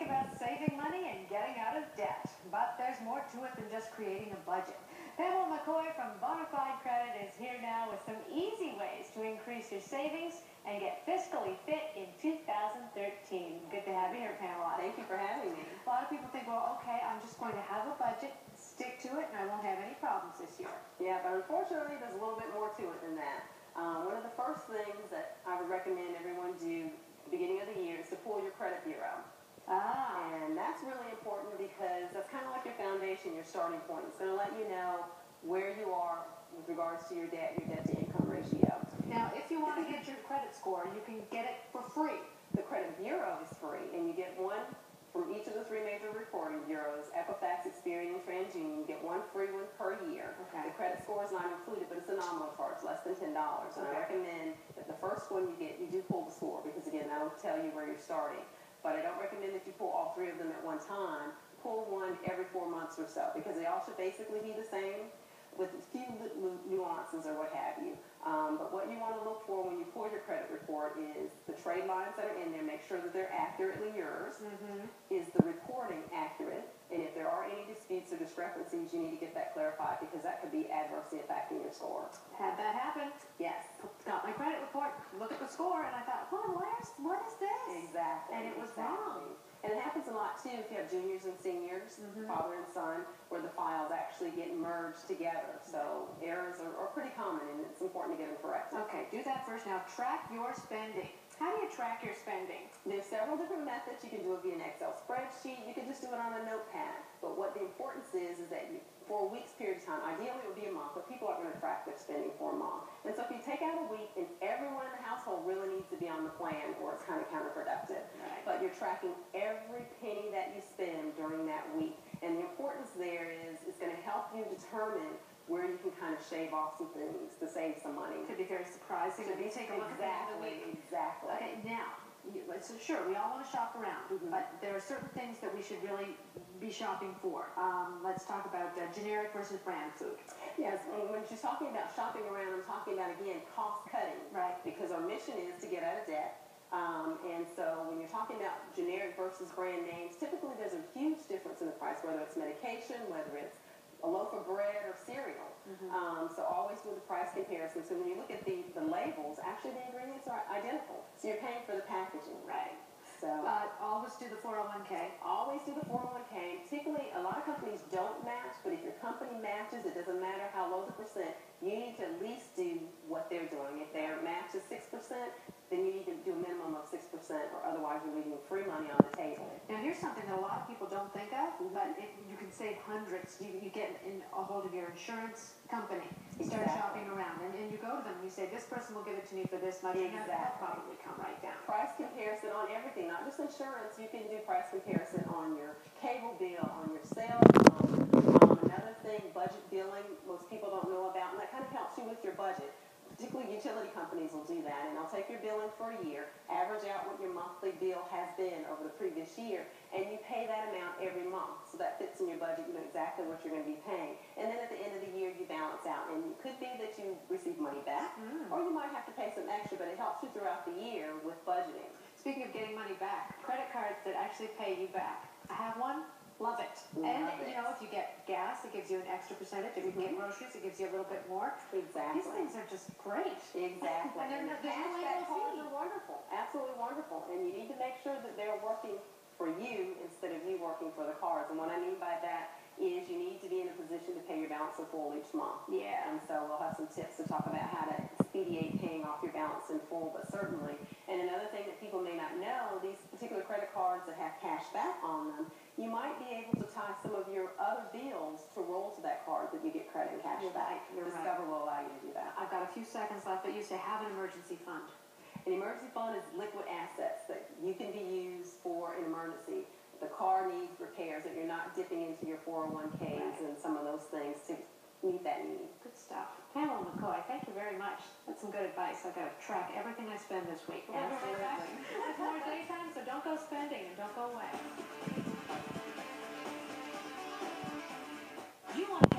think about saving money and getting out of debt. But there's more to it than just creating a budget. Pamala McCoy from Bonafide Credit is here now with some easy ways to increase your savings and get fiscally fit in 2013. Good to have you here, Pamela. Thank you for having me. A lot of people think, well, okay, I'm just going to have a budget, stick to it, and I won't have any problems this year. Yeah, but unfortunately, there's a little bit more to it than that. One of the first things that I would recommend everyone do at the beginning of the year is to pull your credit bureau. And that's really important because that's kind of like your foundation, your starting point. It's going to let you know where you are with regards to your debt-to-income ratio. Now, if you want to get your credit score, you can get it for free. The credit bureau is free, and you get one from each of the three major reporting bureaus, Equifax, Experian, and TransUnion. You get one free one per year. Okay. The credit score is not included, but it's a nominal charge, less than $10. And I recommend that the first one you get, you do pull the score, because again, that'll tell you where you're starting. But I don't recommend that you pull all three of them at one time. Pull one every 4 months or so, because they all should basically be the same, with a few nuances or what have you. But what you want to look for when you pull your credit report is the trade lines that are in there. Make sure that they're accurately yours. Is the reporting accurate? And if there are any disputes or discrepancies, you need to get that clarified, because that could be adversely affecting your score. Had that happen? Yes. Got my credit report, look at the score, and I thought, oh, what is this? Exactly. And it was wrong. And it happens a lot, too, if you have juniors and seniors, father and son, where the files actually get merged together. So errors are pretty common, and it's important to get them corrected. Okay, do that first. Now, track your spending. How do you track your spending? There's several different methods. You can do it via an Excel spreadsheet. You can just do it on a notepad. But what the importance is that for a week's period of time, ideally it would be a month, but people are going to track their spending for a month. And so if you take out a week, and everyone in the household really needs to be on the plan, or it's kind of counterproductive. Right. But you're tracking every penny that you spend during that week. And the importance there is it's going to help you determine where you can kind of shave off some things to save some money. Could be very surprising. Could be Take a look at the end of the week. Exactly. Okay, now, so sure, we all want to shop around, but there are certain things that we should really be shopping for. Let's talk about generic versus brand food. Yes, when she's talking about shopping around, I'm talking about, again, cost cutting. Right. Because our mission is to get out of debt. And so when you're talking about generic versus brand names, typically there's a huge difference in the price, whether it's medication, whether it's a loaf of bread or cereal. So always do the price comparison. So when you look at the labels, actually the ingredients are identical. So you're paying for the packaging. Right. So always do the 401k. Always do the 401k. Particularly, a lot of companies don't match, but if your company matches, it doesn't matter how low the percent, you need to at least do what they're doing. If their match is 6%, then you need to do a minimum of 6%, or otherwise you're leaving free money on the table. Now, here's something that a lot of people don't think of, but you can save hundreds. You get in a hold of your insurance company, start shopping around, and you go to them and you say, this person will give it to me for this much, and that'll probably come right down. Price comparison on everything, not just insurance. You can do price comparison on your cable bill, on your cell phone. Another thing, budget billing, most people don't know about, and that kind of helps you with your budget. Particularly utility companies will do that, and they'll take your billing for a year, average out what your monthly bill has been over the previous year, and you pay that amount every month. So that fits in your budget. You know exactly what you're going to be paying. And then at the end of the year, you balance out. And it could be that you receive money back, or you might have to pay some extra, but it helps you throughout the year with budgeting. Speaking of getting money back, credit cards that actually pay you back. I have one. Love it. You know, if you get gas, it gives you an extra percentage. If you get groceries, it gives you a little bit more. Exactly. These things are just great. Exactly. And the cashback cards are wonderful. Absolutely wonderful. And you need to make sure that they're working for you instead of you working for the cards. And what I mean by that is you need to be in a position to pay your balance in full each month. Yeah. And so we'll have some tips to talk about how to expedite paying off your balance in full, but certainly. And another thing that people may not know, these particular credit cards that have cash back on them, you might be able to tie some of your other bills to roll to that card that you get credit and cash back. Discover will allow you to do that. I've got a few seconds left, but you say have an emergency fund. An emergency fund is liquid assets that you can be used for an emergency. The car needs repairs, that you're not dipping into your 401ks and some of those things to meet that need. Good stuff. Pamela McCoy, thank you very much. That's some good advice. I've got to track everything I spend this week. We're going to be right back. It's more daytime, so don't go spending and don't go away. You want